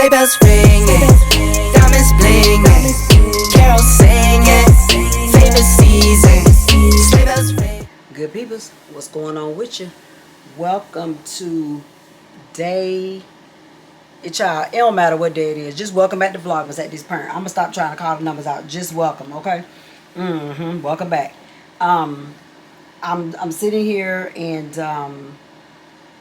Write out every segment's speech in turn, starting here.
Sleigh bells ringing, diamonds blinging, carols singing, favorite season. Sleigh bells ring. Good peoples, what's going on with you? Welcome to day. It don't matter what day it is. Just welcome back to Vlogmas at this point. I'm gonna stop trying to call the numbers out. Just welcome, okay? Welcome back. I'm sitting here and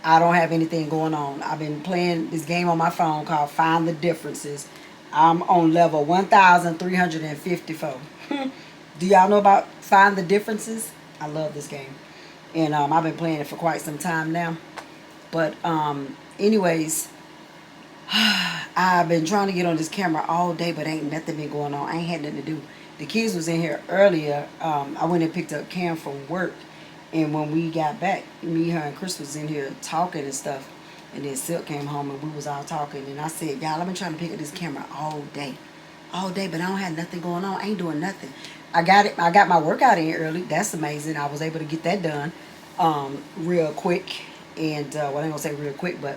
I don't have anything going on. I've been playing this game on my phone called Find the Differences. I'm on level 1,354. Do y'all know about Find the Differences? I love this game. And I've been playing it for quite some time now. But anyways, I've been trying to get on this camera all day, but ain't nothing been going on. I ain't had nothing to do. The kids was in here earlier. I went and picked up Cam from work. And when we got back, me, her, and Chris was in here talking and stuff. And then Silk came home and we was all talking. And I said, y'all, I've been trying to pick up this camera all day. All day, but I don't have nothing going on. I ain't doing nothing. I got my workout in early. That's amazing. I was able to get that done real quick. And, well, I ain't going to say real quick, but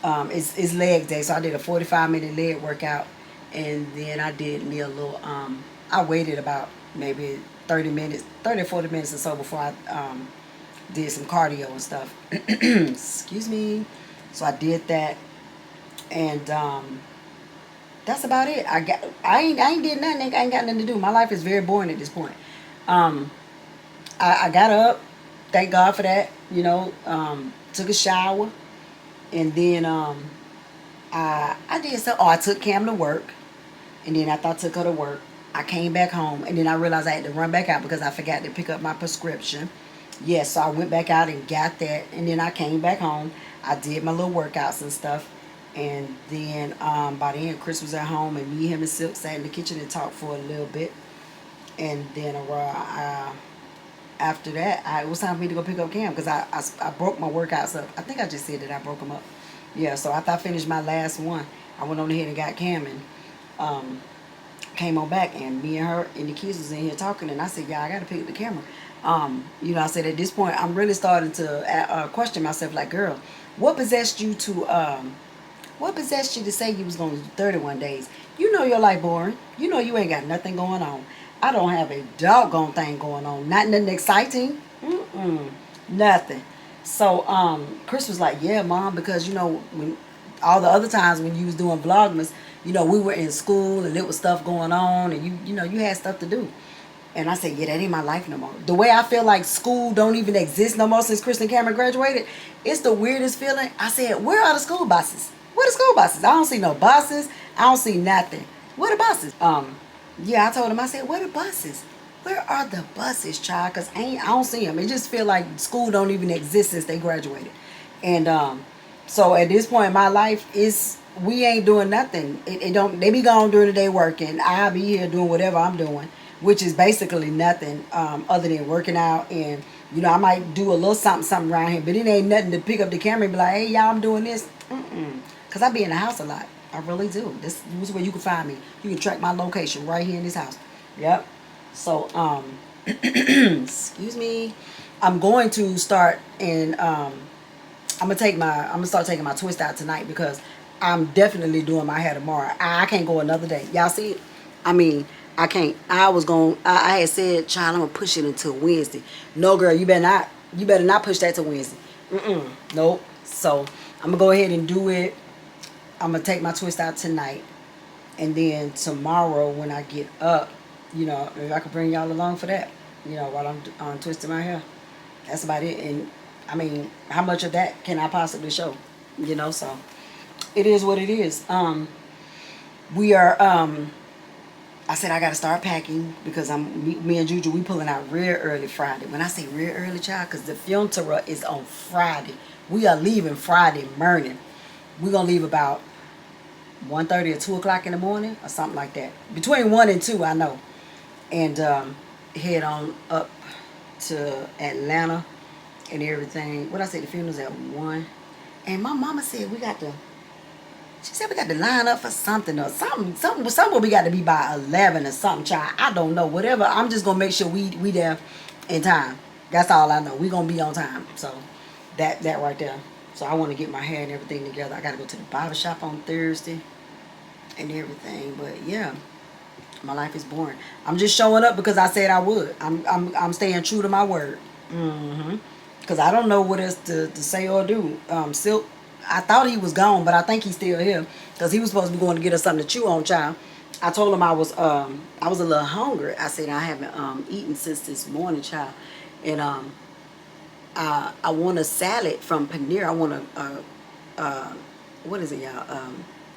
it's leg day. So I did a 45-minute leg workout. And then I did me a little, I waited about maybe 30 or 40 minutes or so before I did some cardio and stuff. Excuse me. So I did that, and that's about it. I ain't did nothing. I ain't got nothing to do. My life is very boring at this point. I got up, thank God for that. You know, took a shower, and then I did so. Oh, I took Cam to work, and then after I took her to work, I came back home, and then I realized I had to run back out because I forgot to pick up my prescription. Yes, so I went back out and got that, and then I came back home. I did my little workouts and stuff, and then by the end, Chris was at home, and me, him, and Silk sat in the kitchen and talked for a little bit, and then after that, it was time for me to go pick up Cam because I broke my workouts up. I think I just said that I broke them up. Yeah, so after I finished my last one, I went on ahead and got Cam, and came on back, and me and her and the kids was in here talking, and I said, yeah, I gotta pick up the camera. You know, I said at this point I'm really starting to question myself, like, girl, what possessed you to say you was gonna do 31 days? You know your life boring. You know you ain't got nothing going on. I don't have a doggone thing going on. Not nothing exciting. Nothing. So Chris was like, yeah, Mom, because you know when all the other times when you was doing Vlogmas, you know, we were in school and there was stuff going on, and you know, you had stuff to do. And I said, yeah, that ain't my life no more. The way I feel like school don't even exist no more since Kristen Cameron graduated, it's the weirdest feeling. I said, where are the school buses? Where the school buses? I don't see no buses. I don't see nothing. Where the buses? Yeah, I told him, I said, where the buses? Where are the buses, child? Because I don't see them. It just feel like school don't even exist since they graduated. And so at this point in my life, we ain't doing nothing. They be gone during the day working. I'll be here doing whatever I'm doing, which is basically nothing other than working out. And you know, I might do a little something around here, but it ain't nothing to pick up the camera and be like, hey, y'all, I'm doing this. Because I be in the house a lot. I really do. This is where you can find me. You can track my location right here in this house. Yep. So excuse me. I'm going to start and I'm gonna start taking my twist out tonight because I'm definitely doing my hair tomorrow. I can't go another day. Y'all see it? I mean, I can't. I had said, child, I'm gonna push it until Wednesday. No, girl, you better not push that to Wednesday. Nope. So I'm gonna go ahead and do it. I'm gonna take my twist out tonight, and then tomorrow when I get up, you know, if I could bring y'all along for that, you know, while I'm twisting my hair. That's about it. And I mean, how much of that can I possibly show? You know, so it is what it is. We are I said I gotta start packing because me and Juju, we pulling out real early Friday. When I say real early, child, because the funeral is on Friday. We are leaving Friday morning. We're gonna leave about 1:30 or 2 o'clock in the morning or something like that. Between 1 and 2, I know. And head on up to Atlanta and everything. What I said, the funeral's at 1. And my mama said she said we got to line up for something or somewhere we got to be by 11 or something, child. I don't know. Whatever. I'm just going to make sure we there in time. That's all I know. We going to be on time. So that right there. So I want to get my hair and everything together. I got to go to the barber shop on Thursday. and everything. But yeah, my life is boring. I'm just showing up because I said I would. I'm staying true to my word. Because I don't know what else to say or do. Silk, I thought he was gone, but I think he's still here. Because he was supposed to be going to get us something to chew on, child. I told him I was a little hungry. I said I haven't eaten since this morning, child. And I want a salad from Panera. I want what is it, y'all?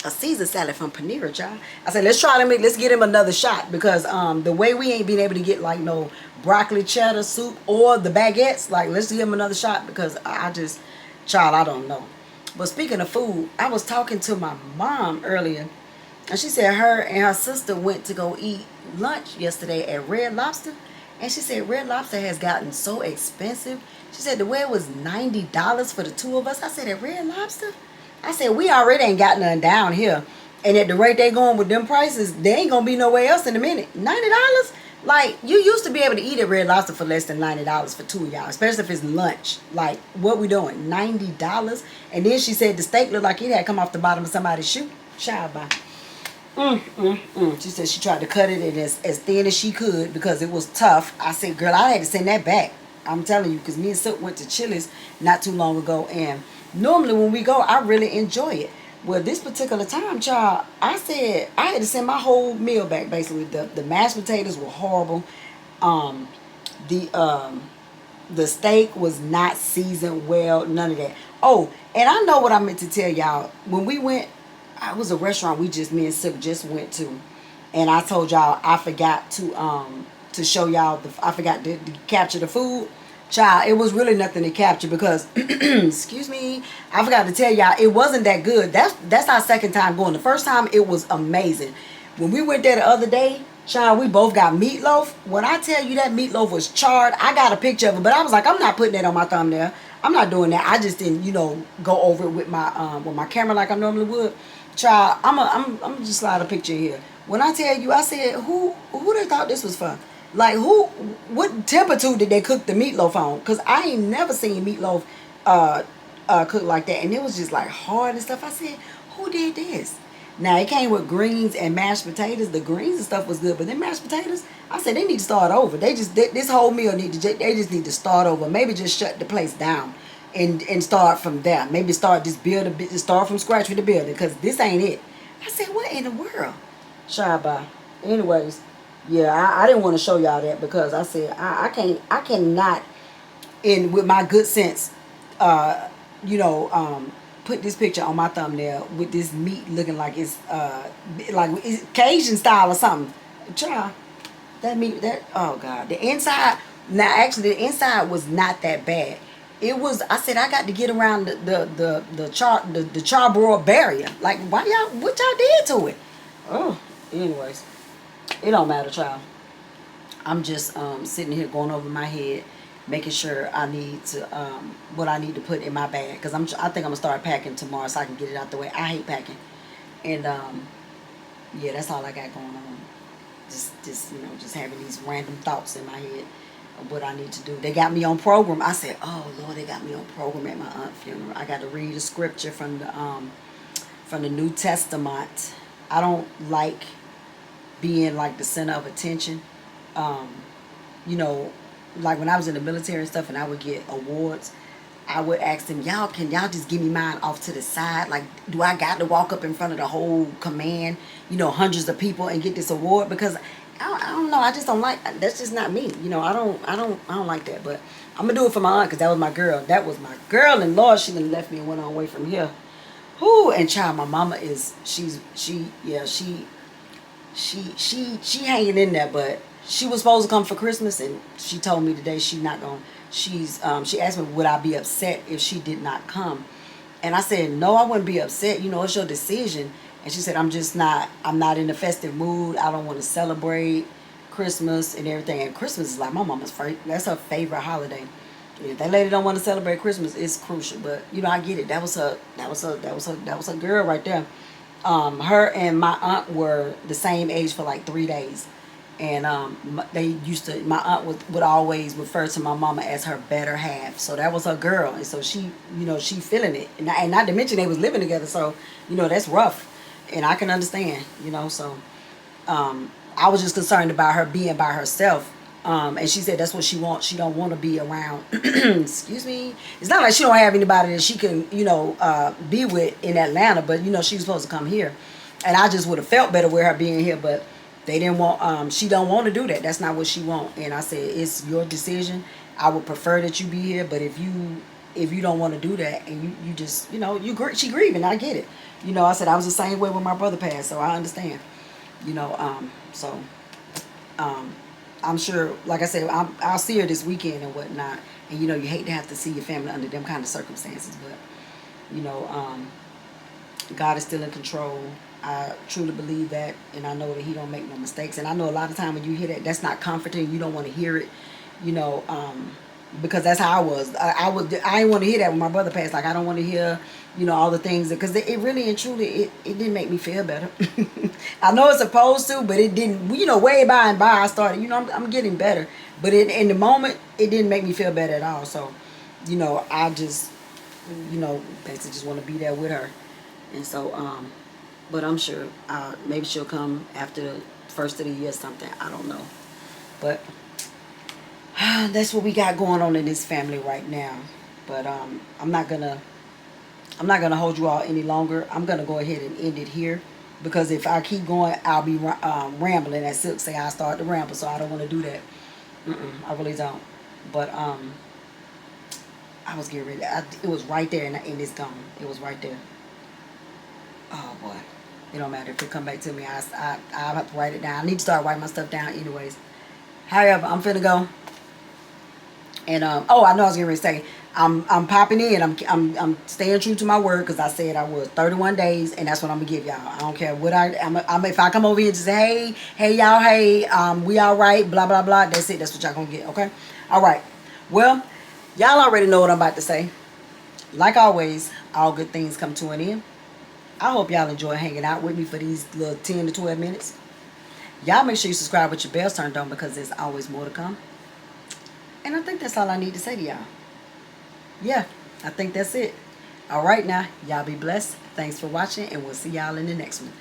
A Caesar salad from Panera, child. I said, let's get him another shot, because the way we ain't been able to get like no broccoli cheddar soup or the baguettes, like let's give him another shot, because I just, child, I don't know. But speaking of food, I was talking to my mom earlier, and she said her and her sister went to go eat lunch yesterday at Red Lobster, and she said Red Lobster has gotten so expensive. She said the way it was $90 for the two of us. I said, at Red Lobster? I said, we already ain't got nothing down here. And at the rate they going with them prices, they ain't going to be nowhere else in a minute. $90? Like, you used to be able to eat at Red Lobster for less than $90 for two of y'all, especially if it's lunch. Like, what we doing? $90? And then she said the steak looked like it had come off the bottom of somebody's shoe. Child, bye. She said she tried to cut it in as thin as she could because it was tough. I said, girl, I had to send that back. I'm telling you, because me and Silk went to Chili's not too long ago, and normally when we go, I really enjoy it. Well, this particular time, child, I said I had to send my whole meal back. Basically, the mashed potatoes were horrible. The steak was not seasoned well. None of that. Oh, and I know what I meant to tell y'all. When we went, it was a restaurant me and Silk just went to, and I told y'all I forgot to show y'all I forgot to capture the food. Child, it was really nothing to capture because excuse me, I forgot to tell y'all it wasn't that good. That's our second time going. The first time it was amazing. When we went there the other day, child, we both got meatloaf. When I tell you that meatloaf was charred, I got a picture of it, but I was like, I'm not putting that on my thumbnail. I'm not doing that. I just didn't, go over it with my camera like I normally would. Child, I'm just slide a picture here. When I tell you, I said, who they thought this was for? Like, what temperature did they cook the meatloaf on? Because I ain't never seen meatloaf cooked like that. And it was just like hard and stuff. I said, who did this? Now, it came with greens and mashed potatoes. The greens and stuff was good. But then mashed potatoes, I said, they need to start over. This whole meal, they just need to start over. Maybe just shut the place down and start from there. Maybe start from scratch with the building. Because this ain't it. I said, what in the world? Shy-bye. Anyways. Yeah, I didn't want to show y'all that because I said I cannot, with my good sense, put this picture on my thumbnail with this meat looking like it's Cajun style or something. Child, that meat, oh God, the inside. Now actually, the inside was not that bad. It was. I said I got to get around the charbroiled barrier. Like, what y'all did to it? Oh, anyways. It don't matter, child. I'm just sitting here going over my head, making sure I need to what I need to put in my bag, because I think I'm gonna start packing tomorrow so I can get it out the way. I hate packing, and yeah, that's all I got going on. Just having these random thoughts in my head of what I need to do. They got me on program. I said, oh Lord, they got me on program at my aunt's funeral. I got to read a scripture from the New Testament. I don't like being like the center of attention. Like when I was in the military and stuff and I would get awards, I would ask them, can y'all just give me mine off to the side? Like, do I got to walk up in front of the whole command, hundreds of people and get this award? Because I don't know, I just don't like, that's just not me. I don't like that. But I'm gonna do it for my aunt, because that was my girl. That was my girl, and Lord, she done left me and went on away from here. Whoo, and child, my mama she hanging in there, but she was supposed to come for Christmas, and she told me today she not going. She asked me would I be upset if she did not come, and I said no, I wouldn't be upset. It's your decision. And she said I'm not in the festive mood. I don't want to celebrate Christmas and everything. And Christmas is like my mama's that's her favorite holiday. If that lady don't want to celebrate Christmas, it's crucial. But I get it. That was her girl right there. Her and my aunt were the same age for like 3 days, and my aunt would always refer to my mama as her better half. So that was her girl, and so she feeling it, and not to mention they was living together. So that's rough. And I can understand, you know. So I was just concerned about her being by herself. And she said that's what she wants. She don't want to be around. Excuse me. It's not like she don't have anybody that she can, you know, be with in Atlanta. But, you know, she was supposed to come here. And I just would have felt better with her being here. But they didn't want, she don't want to do that. That's not what she want. And I said, it's your decision. I would prefer that you be here. But if you don't want to do that and you just, you know, she grieving. I get it. You know, I said I was the same way when my brother passed. So I understand. You know, I'm sure, like I said, I'll see her this weekend and whatnot. And, you know, you hate to have to see your family under them kind of circumstances. But, you know, God is still in control. I truly believe that. And I know that he don't make no mistakes. And I know a lot of time when you hear that, that's not comforting. You don't want to hear it, you know, because that's how I was. I didn't want to hear that when my brother passed. Like, I don't want to hear, you know, all the things. Because it really and truly, it didn't make me feel better. I know it's supposed to, but it didn't. You know, way by and by, I started, you know, I'm getting better. But in the moment, it didn't make me feel better at all. So, you know, I just, you know, basically just want to be there with her. And so, but I'm sure maybe she'll come after the first of the year or something. I don't know. But that's what we got going on in this family right now. But I'm not gonna hold you all any longer. I'm gonna go ahead and end it here, because if I keep going, I'll be rambling. As Silk say, I start to ramble, so I don't want to do that. I really don't. But I was getting ready. It was right there, and it's gone. It was right there. Oh boy, it don't matter if it come back to me. I have to write it down. I need to start writing my stuff down, anyways. However, I'm finna go. And oh, I know I was getting ready to say, I'm popping in. I'm staying true to my word, because I said I was 31 days, and that's what I'm gonna give y'all. I don't care what if I come over here and just say, hey y'all, hey, we all right, blah blah blah. That's it. That's what y'all gonna get. Okay. All right. Well, y'all already know what I'm about to say. Like always, all good things come to an end. I hope y'all enjoy hanging out with me for these little 10 to 12 minutes. Y'all make sure you subscribe with your bells turned on, because there's always more to come. And I think that's all I need to say to y'all. Yeah, I think that's it. All right now, y'all be blessed. Thanks for watching, and we'll see y'all in the next one.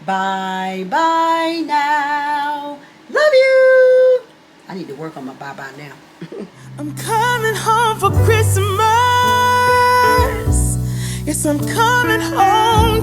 Bye-bye now. Love you. I need to work on my bye-bye now. I'm coming home for Christmas. Yes, I'm coming home.